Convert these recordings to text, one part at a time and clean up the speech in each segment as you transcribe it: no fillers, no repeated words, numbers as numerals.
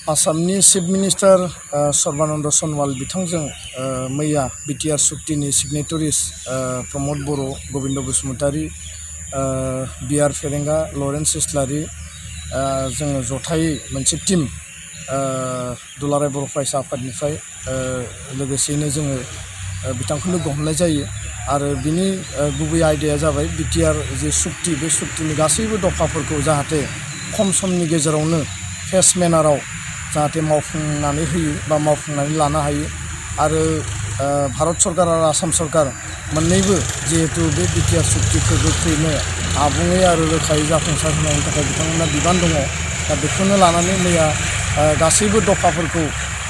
आसामनि chief minister Sarbananda Sanwal बिथांजों मैया बिटिआर सुक्तिनि सिगनेटरिस प्रमद बर' गबिन्द बसुमतारी बिआर फेरेंगा लरेन्स इस्लारि जोङो जथायै मोनसे टीम दुलाराय बर' फरायसा आफादनिफ्राय लोगोसेयैनो जोङो बिथांखौ लोगो हमनाय जायो आरो बिनि गुबै आयदाया जाबाय बिटिआर जे सुक्ति बे सुक्तिनि गासैबो दफाफोरखौ जाहाथे खम समनि गेजेरावनो फेस मेनाराव जाहाथे मावफुंनानै होयो बा मावफुंनानै लानो हायो आरो भारत सरकार आरो आसाम सरकार मोन्नैबो जिहेतु बे बिटिआर सुक्तिखौ गोख्रैनो आबुङै आरो रोखायै जाफुंसार होनायनि थाखाय बिथांमोना बिबान दङ। दा बेखौनो लानानै मैया गासैबो दफाफोरखौ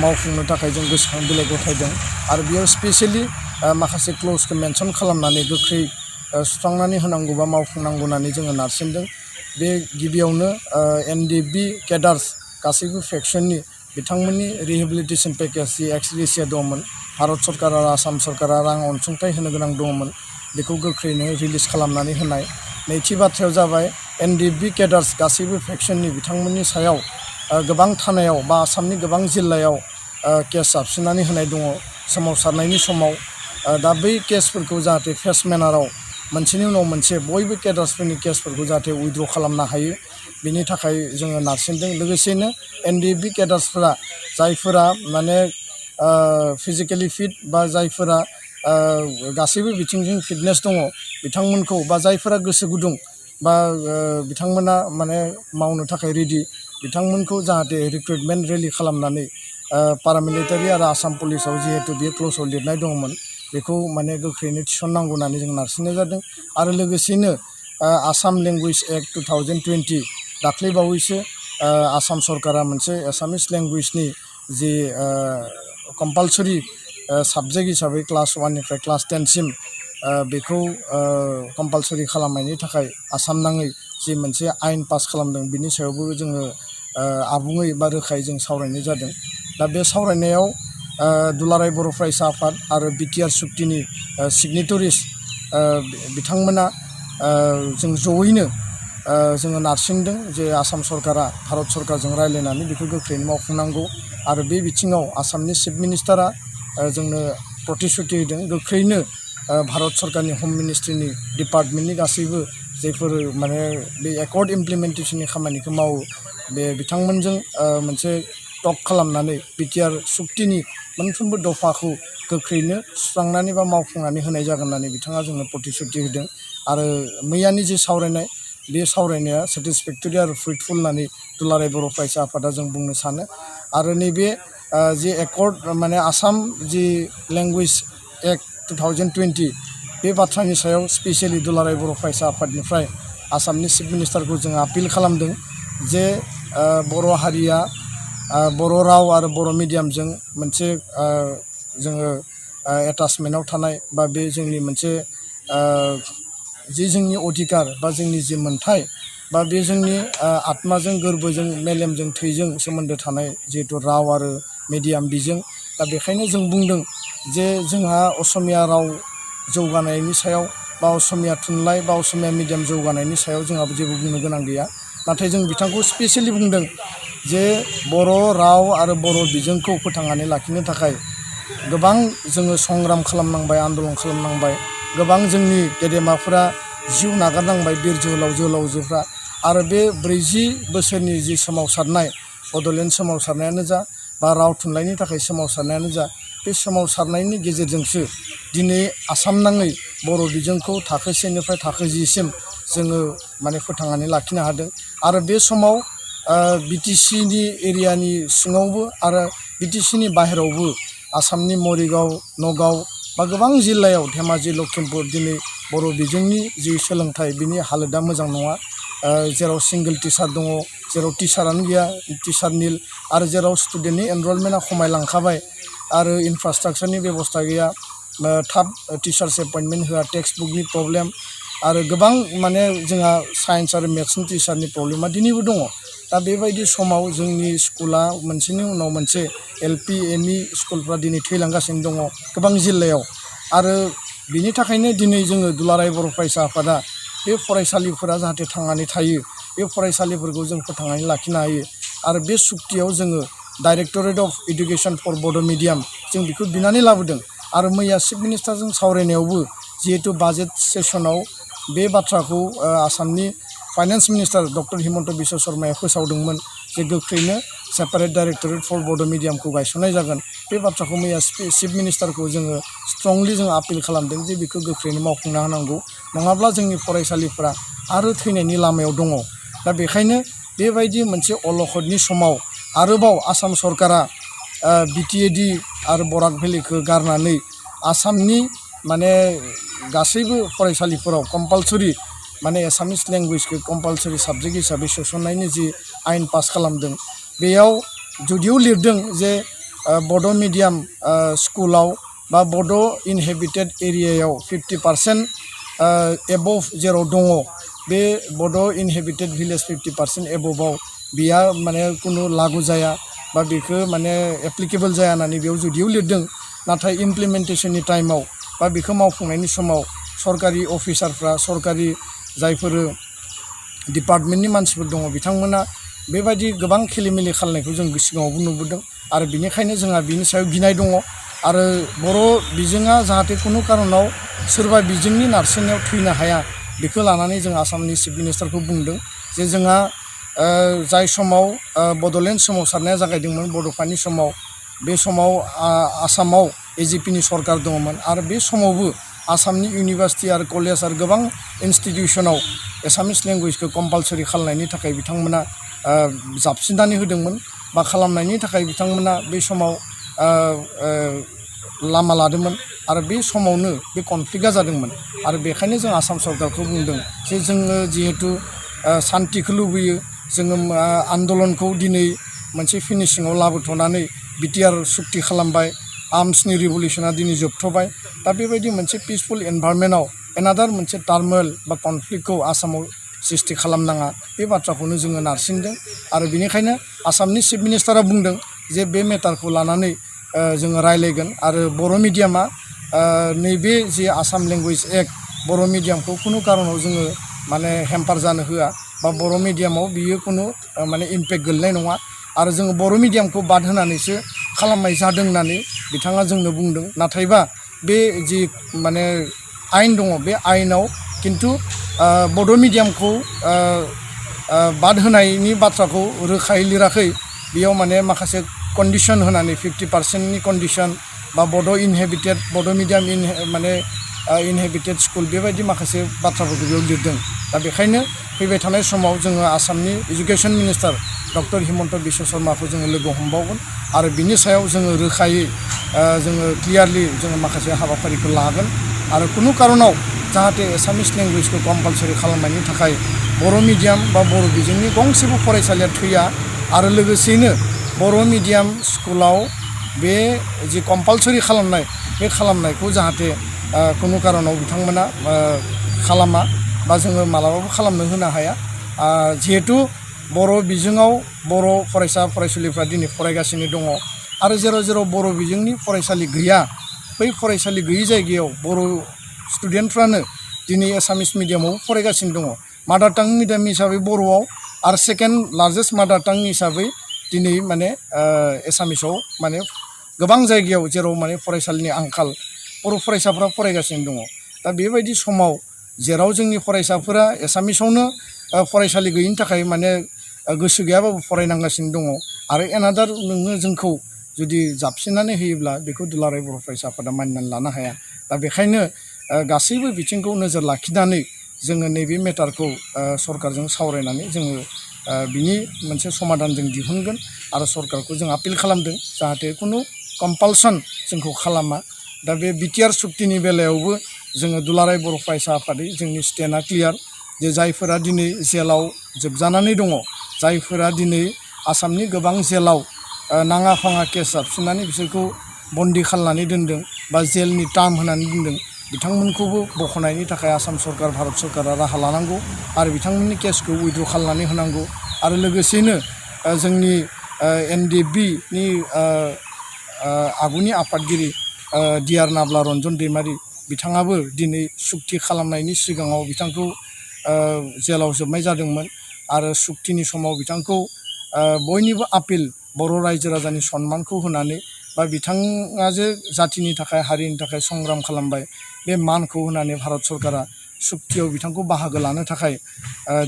मावफुंनो थाखाय जों गोसोखां बिलाइ गथायदों आरो बेयाव स्पेसियेलि माखासे क्लजखौ मेनसन खालामनानै गोख्रै सुस्रांनानै होनांगौ बा मावफुंनांगौ होननानै जोङो नारसिनदों। बे गिबियावनो एनडिएफबि केडार्स गासैबो फेक्सननि बिथांमोननि रिहेबिलिटेसन पेकेज जि एक्स ग्रेसिया दंमोन भारत सरकार आरो आसाम सरकारा रां अनसुंथाइ होनो गोनां दंमोन बेखौ गोख्रैनो रिलिज खालामनानै होनाय। नैथि बाथ्रायाव जाबाय एनडिएफबि केडार्स गासैबो फेक्सननि बिथांमोननि सायाव गोबां थानायाव बा आसामनि गोबां जिल्लायाव केस जाबसिननानै होनाय दङ सोमावसारनायनि समाव। दा बै केसफोरखौ जाहाथे फेस मेनाराव मोनसेनि उनाव मोनसे बयबो केडार्सफोरनि केसफोरखौ जाहाथे उइथड्र खालामनो हायो बिनि थाखाय जोङो नारसिनदों। लोगोसेनो एनडिएफबि केडार्सफोरा जायफोरा माने फिजिकेलि फिट बा जायफोरा गासैबो बिथिंजों फिटनेस दङ बिथांमोनखौ बा जायफोरा गोसो गुदुं बा बिथांमोना माने मावनो थाखाय रेडि बिथांमोनखौ जाहाथे रिक्रुटमेन्ट रेलि खालामनानै पारामिलिटारि आरो आसाम पुलिसाव जिहेतु बे क्लजआव लिरनाय दङमोन बेखौ माने गोख्रैनो थिसननांगौ होननानै जों नारसिननाय जादों। आरो लोगोसेनो आसाम लेंगुवेज एक्ट 2020 दाख्लैबावैसो आसाम सरकारा मोनसे एसामिस लेंगुवेजनि जि कम्पालसरि साबजेक्ट हिसाबै क्लास 1निफ्राय क्लास 10 सिम बेखौ कम्पालसरि खालामनायनि थाखाय आसाम नाङै जि मोनसे आयेन पास खालामदों बिनि सायावबो जोङो आबुङै बा रोखायै जों सावरायनाय जादों। दा बे सावरायनायाव दुलाराय बर' फरायसा आफाद आरो बिटिआर सुक्तिनि सिगनेटरिस बिथांमोना जों जयैनो जोङो नारसिनदों जे आसाम सरकारा भारत सरकारजों रायज्लायनानै बेखौ गोख्रैनो मावफुंनांगौ आरो बे बिथिङाव आसामनि चिफ मिनिस्टारा जोंनो प्रतिश्रुति होदों गोख्रैनो भारत सरकारनि हम मिनिस्ट्रिनि डिपार्टमेन्टनि गासैबो जायफोर माने बे एकर्ड इमप्लिमेन्टेसननि खामानिखौ मावो बे बिथांमोनजों मोनसे टक खालामनानै बिटिआर सुक्तिनि मोनफ्रोमबो दफाखौ गोख्रैनो सुस्रांनानै बा मावफुंनानै होनाय जागोन होननानै बिथाङा जोंनो प्रतिश्रुति होदों। आरो मैयानि जे सावरायनाय बे सावरायनाया सेटिसफेक्टरि आरो फ्रुइटफुल होननानै दुलाराय बर' फरायसा आफादा जों बुंनो सानो। आरो नैबे जे एकर्ड माने आसाम जि लेंगुवेज एक्ट 2020 बे बाथ्रानि सायाव स्पेसियेलि दुलाराय बर' फरायसा आफादनिफ्राय आसामनि चिफ मिनिस्टारखौ जों आपिल खालामदों जे बर' हारिया बर' राव आरो बर' मिडियामजों मोनसे जोङो एटाचमेन्टआव थानाय बा बे जोंनि मोनसे जि जोंनि अधिकार बा जोंनि जि मोन्थाय बा बे जोंनि आत्माजों गोरबोजों मेलेमजों थैजों सोमोन्दो थानाय जिहेतु राव आरो मिडियाम बिजों दा बेखायनो जों बुंदों जे जोंहा असमिया राव जौगानायनि सायाव बा असमिया थुनलाइ बा असमिया मिडियाम जौगानायनि सायाव जोंहाबो जेबो बुंनो गोनां गैया। नाथाय जों बिथांखौ स्पेसियेलि बुंदों जे बर' राव आरो बर' बिजोंखौ फोथांनानै लाखिनो थाखाय गोबां जोङो संग्राम खालामनांबाय आन्दलन खालामनांबाय गोबां जोंनि गेदेमाफोरा जिउ नागारनांबाय बिर जोहोलाव जोहोलावजोफ्रा आरो बे 40 बोसोरनि जि सोमावसारनाय बड'लेण्ड सोमावसारनायानो जा बा राव थुनलाइनि थाखाय सोमावसारनायानो जा बे सोमावसारनायनि गेजेरजोंसो दिनै आसाम नाङै बर' बिजोंखौ थाखो 1निफ्राय थाखो 10 सिम जोङो माने फोथांनानै लाखिनो हादों। आरो बे समाव बिटिसिनि एरियानि सिङावबो आरो बिटिसिनि बाहेरावबो आसामनि मरिगाव नगाव बा गोबां जिल्लायाव धेमाजि लखिमपुर दिनै बर' बिजोंनि जि सोलोंथाइ बिनि हालोदा मोजां नङा। जेराव सिंगोल टिचार दङ जेराव टिचारानो गैया टिचार निल आरो जेराव स्टुडेन्टनि एनरलमेन्टआ खमायलांखाबाय आरो इनफ्रास्ट्राक्चारनि बेबस्था गैया थाब टिचार्स एपइन्टमेन्ट होआ टेक्स्ट बुकनि प्रब्लेम आरो गोबां माने जोंहा साइन्स आरो मेथ्सनि टिचारनि प्रब्लेमा दिनैबो दङ। दा बेबायदि समाव जोंनि स्कुला मोनसेनि उनाव मोनसे एलपि एमइ स्कुलफ्रा दिनै थैलांगासिनो दङ गोबां जिल्लायाव आरो बिनि थाखायनो दिनै जोङो दुलाराय बर' फरायसा आफादा बे फरायसालिफोरा जाहाथे थांनानै थायो बे फरायसालिफोरखौ जों फोथांनानै लाखिनो हायो आरो बे सुक्तियाव जोङो डाइरेक्टरेट अफ एडुकेशन फर बड' मिडियाम जों बेखौ बिनानै लाबोदों आरो मैया चिफ मिनिस्टारजों सावरायनायावबो जिहेतु बाजेट सेसनाव बे बाथ्राखौ आसामनि finance minister doctor Himanta Biswa शर्माया फोसावदोंमोन जे गोख्रैनो सेपारेट डाइरेक्टरेट फर बड' मिडियामखौ गायसननाय जागोन बे बाथ्राखौ मैया चिफ मिनिस्टारखौ जोङो स्ट्रंलि जों आपिल खालामदों जे बेखौ गोख्रैनो मावफुंना होनांगौ नङाब्ला जोंनि फरायसालिफोरा आरो थैनायनि लामायाव दङ दा बेखायनो बेबायदि मोनसे अलखदनि समाव आरोबाव आसाम सरकारा बिटिएडि आरो बराक भेलिखौ गारनानै आसामनि माने गासैबो फरायसालिफोराव कम्पालसरि माने एसामिस लेंगुवेजखौ कम्पालसरि साबजेक्ट हिसाबै सोसननायनि जि आयेन पास खालामदों बेयाव जुदिও लिरदों जे बड' मिडियाम स्कुलाव बा बड' इनहेबिटेड एरियायाव 50% एबभ जेराव दङ बे बड' इनहेबिटेड भिलेज 50% एबभआव बिया माने कुनु लागु जाया बा बेखौ माने एप्लिकेबल जाया होननानै बेयाव जुदिও लिरदों नाथाय इमप्लिमेन्टेसननि टाइमाव बा बेखौ मावफुंनायनि समाव सरकारि अफिसारफ्रा सरकारि जायफोर डिपार्टमेन्टनि मानसिफोर दङ बिथांमोना बेबायदि गोबां खेलिमेलि खालामनायखौ जों सिगाङावबो नुबोदों आरो बेनिखायनो जोंहा बिनि सायाव गिनाय दङ आरो बर' बिजोङा जाहाथे कुनु कारनाव सोरबा बिजोंनि नारसिननायाव थैनो हाया बेखौ लानानै जों आसामनि चिफ मिनिस्टारखौ बुंदों जे जोंहा जाय समाव बड'लेण्ड सोमावसारनाया जागायदोंमोन बड'फानि समाव बे समाव आसामाव एजिपिनि सरकार दङमोन आरो बे समावबो आसामनि इउनिभार्सिटि आरो कलेज आरो गोबां इनस्टिटिउसनाव एसामिस लेंगुवेजखौ कम्पालसरि खालामनायनि थाखाय बिथांमोना जाबसिननानै होदोंमोन बा खालामनायनि थाखाय बिथांमोना बे समाव लामा लादोंमोन आरो बे समावनो बे कनफ्लिक्टआ जादोंमोन आरो बेखायनो जों आसाम सरकारखौ बुंदों जे जोङो जिहेतु शान्तिखौ लुबैयो जोङो आन्दलनखौ दिनै मोनसे फिनिशिङाव लाबोथ'नानै बिटिआर सुक्ति खालामबाय आर्म्सनि रिभलिउसना दिनै जोबथ'बाय दा बेबायदि मोनसे पिसफुल एनभायरनमेन्टआव एनादार मोनसे टार्मोल बा कनफ्लिक्टखौ आसामाव सृष्टि खालामनाङा बे बाथ्राखौनो जोङो नारसिनदों आरो बेनिखायनो आसामनि चिफ मिनिस्टारा बुंदों जे बे मेटारखौ लानानै जोङो रायलायगोन आरो बर' मिडियामा नैबे जे आसाम लेंगुवेज एक्ट बर' मिडियामखौ कुनु कारनाव जोङो माने हेम्पार जानो होआ बा बर' मिडियामाव बियो कुनु माने इम्पेक्ट गोलैनाय नङा आरो जोङो बर' मिडियामखौ बाद होनानैसो खालामनाय जादों होननानै बिथाङा जोंनो बुंदों नाथायबा बे जि माने आयेन दङ बे आयेनाव खिन्थु बड' मिडियामखौ बाद होनायनि बाथ्राखौ रोखायै लिराखै बेयाव माने माखासे कन्डिसन होनानै 50%नि कन्डिसन बा बड' इनहेबिटेड बड' मिडियाम माने इनहेबिटेड स्कुल बेबायदि माखासे बाथ्राफोरखौ बेयाव लिरदों दा बेखायनो फैबाय थानाय समाव जोङो आसामनि education minister doctor Himanta Biswa शर्माखौ जोङो लोगो हमबावगोन आरो बिनि सायाव जोङो रोखायै जोङो क्लियारलि जोङो माखासे हाबाफारिखौ लागोन आरो कुनु कारनाव जाहाथे एसामिस लेंगुवेजखौ कम्पालसरि खालामनायनि थाखाय बर' मिडियाम बा बर' बिजोंनि गंसेबो फरायसालिया थैया आरो लोगोसेयैनो बर' मिडियाम स्कुलाव बे जि कम्पालसरि खालामनाय बे खालामनायखौ जाहाथे कुनु कारनाव बिथांमोना खालामा बा जोङो मालाबाबो खालामनो होनो हाया जिहेतु बर' बिजोङाव बर' फरायसा फरायसुलिफ्रा दिनै फरायगासिनो दङ आरो जेराव जेराव बर' बिजोंनि फरायसालि गैया बै फरायसालि गैयै जायगायाव बर' स्टुडेन्टफ्रानो दिनै एसामिस मिडियामाव फरायगासिनो दङ मादार टां मिडियाम हिसाबै बर'आव आरो सेकेन्ड लार्जेस्ट मादार टां हिसाबै दिनै माने एसामिसाव माने गोबां जायगायाव जेराव माने फरायसालिनि आंखाल बर' फरायसाफ्रा फरायगासिनो दङ दा बेबायदि समाव जेराव जोंनि फरायसाफोरा एसामिसावनो फरायसालि गैयिनि थाखाय माने गोसो गैयाबाबो फरायनांगासिनो दङ आरो एनादार नोङो जोंखौ जुदि जाबसिननानै होयोब्ला बेखौ दुलाराय बर' फरायसा आफादा मानिनानै लानो हाया दा बेखायनो गासैबो बिथिंखौ नोजोर लाखिनानै जोङो नैबे मेटारखौ सरकारजों सावरायनानै जोङो बिनि मोनसे समाधान जों दिहुनगोन आरो सरकारखौ जों आपिल खालामदों जाहाथे कुनु कम्पालसन जोंखौ खालामा दा बे बिटिआर सुक्तिनि बेलायावबो जोङो दुलाराय बर' फरायसा आफादै जोंनि स्टेन्डआ क्लियार जे जायफोरा दिनै जेलाव जोबजानानै दङ जायफोरा दिनै आसामनि गोबां जेलाव नाङा फाङा केस जाबसिननानै बिसोरखौ बन्दी खालामनानै दोनदों बा जेलनि टार्म होनानै दोनदों बिथांमोनखौबो बख'नायनि थाखाय आसाम सरकार भारत सरकारा राहा लानांगौ आरो बिथांमोननि केसखौ उइथड्र खालामनानै होनांगौ आरो लोगोसेयैनो जोंनि एनडिएफबिनि आगुनि आफादगिरि डिआर नाब्ला रनजन दैमारि बिथाङाबो दिनै सुक्ति खालामनायनि सिगाङाव बिथांखौ जेलाव जोबनाय जादोंमोन आरो सुक्तिनि समाव बिथांखौ बयनिबो आपिल बर' रायजो राजानि सन्मानखौ होनानै बा बिथाङा जे जातिनि थाखाय हारिनि थाखाय संग्राम खालामबाय बे मानखौ होनानै भारत सरकारा सुक्तियाव बिथांखौ बाहागो लानो थाखाय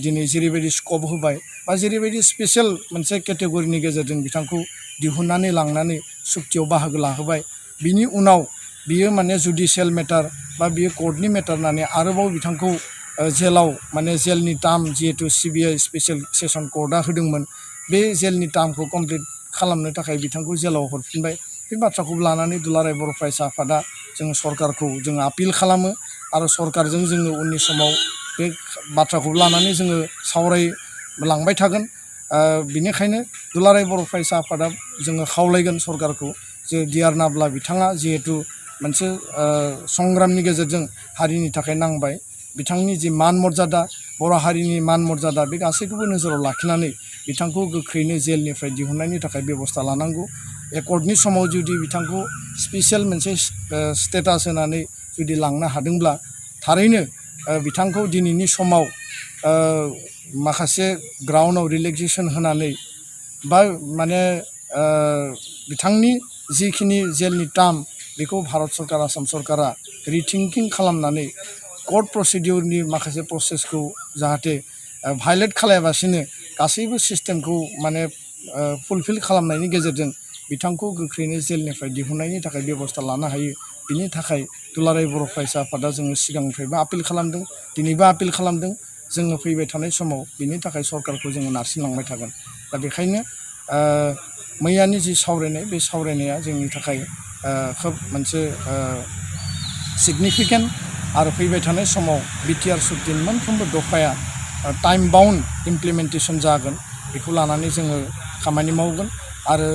दिनै जेरैबायदि स्कप होबाय बा जेरैबायदि स्पेशल मोनसे केटेगरिनि गेजेरजों बिथांखौ दिहुननानै लांनानै सुक्तियाव बाहागो लाहोबाय बिनि उनाव बियो माने जुडिशियेल मेटार बा बियो कर्टनि मेटार होननानै आरोबाव बिथांखौ जेलाव माने जेलनि टार्म जिहेतु सिबिआइ स्पेशल सेसन कर्टआ होदोंमोन बे जेलनि टार्मखौ कमप्लिट खालामनो थाखाय बिथांखौ जेलाव हरफिनबाय बे बाथ्राखौ लानानै दुलाराय बर' फरायसा आफादा जों सरकारखौ जों आपिल खालामो आरो सरकारजों जोङो उननि समाव बे बाथ्राखौ लानानै जोङो सावरायलांबाय थागोन बिनिखायनो दुलाराय बर' फरायसा आफादा जोङो खावलायगोन सरकारखौ जे डिआर नाब्ला बिथाङा जिहेतु मोनसे संग्रामनि गेजेरजों हारिनि थाखाय नांबाय बिथांनि जि मान मर्यादा बर' हारिनि मान मर्यादा बे गासैखौबो नोजोराव लाखिनानै बिथांखौ गोख्रैनो जेलनिफ्राय दिहुननायनि थाखाय बेबस्था लानांगौ एकर्डनि समाव जुदि बिथांखौ स्पेशल मोनसे स्टेटास होनानै जुदि लांनो हादोंब्ला थारैनो बिथांखौ दिनैनि समाव माखासे ग्राउन्डआव रिलेक्सेसन होनानै बा माने बिथांनि जिखिनि जेलनि टार्म बेखौ भारत सरकार आसाम सरकारा रिथिंकिं खालामनानै कर्ट प्रसिडिउरनि माखासे प्रसेसखौ जाहाथे भायलेट खालायाबासिनो गासैबो सिस्टेमखौ माने फुलफिल खालामनायनि गेजेरजों बिथांखौ गोख्रैनो जेलनिफ्राय दिहुननायनि थाखाय बेबस्था लानो हायो बिनि थाखाय दुलाराय बर' फरायसा आफादा जोङो सिगांनिफ्रायबो आपिल खालामदों दिनैबो आपिल खालामदों जोङो फैबाय थानाय समाव बिनि थाखाय सरकारखौ जोङो नारसिनलांबाय थागोन दा बेखायनो मैयानि जि सावरायनाय बे सावरायनाया जोंनि थाखाय खोब मोनसे सिगनिफिकेन्ट आरो फैबाय थानाय समाव बिटिआर सुक्तिनि मोनफ्रोमबो दफाया टाइम बाउन्ड इमप्लिमेन्टेसन जागोन बेखौ लानानै जोङो खामानि मावगोन आरो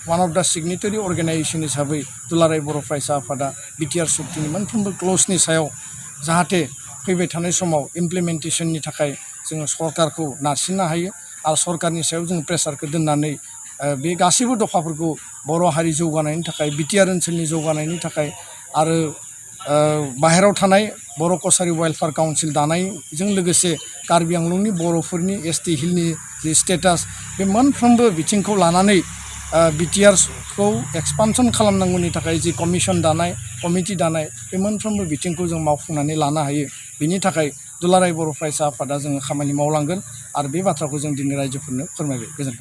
वान अफ दा सिगनेटारि अर्गेनाइजेसन हिसाबै दुलाराय बर' फरायसा आफादा बिटिआर सुक्तिनि मोनफ्रोमबो क्लजनि सायाव जाहाथे फैबाय थानाय समाव इमप्लिमेन्टेसननि थाखाय जोङो सरकारखौ नारसिननो हायो आरो सरकारनि सायाव जों प्रेसारखौ दोननानै बे गासैबो दफाफोरखौ बर' हारि जौगानायनि थाखाय बिटिआर ओनसोलनि जौगानायनि थाखाय आरो बाहेरायाव थानाय बर' कसारि वेलफेयार काउन्सिल दानायजों लोगोसे कार्बि आंलंनि बर'फोरनि एसटि हिलनि जि स्टेटास बे मोनफ्रोमबो बिथिंखौ लानानै बिटिआरखौ एक्सपानसन खालामनांगौनि थाखाय जि कमिसन दानाय कमिटि दानाय बे मोनफ्रोमबो बिथिंखौ जों मावफुंनानै लानो हायो बिनि थाखाय दुलाराय बर' फरायसा आफादा जोङो खामानि मावलांगोन आरो बे बाथ्राखौ जों दिनै रायजोफोरनो फोरमायबाय गोजोन्थों।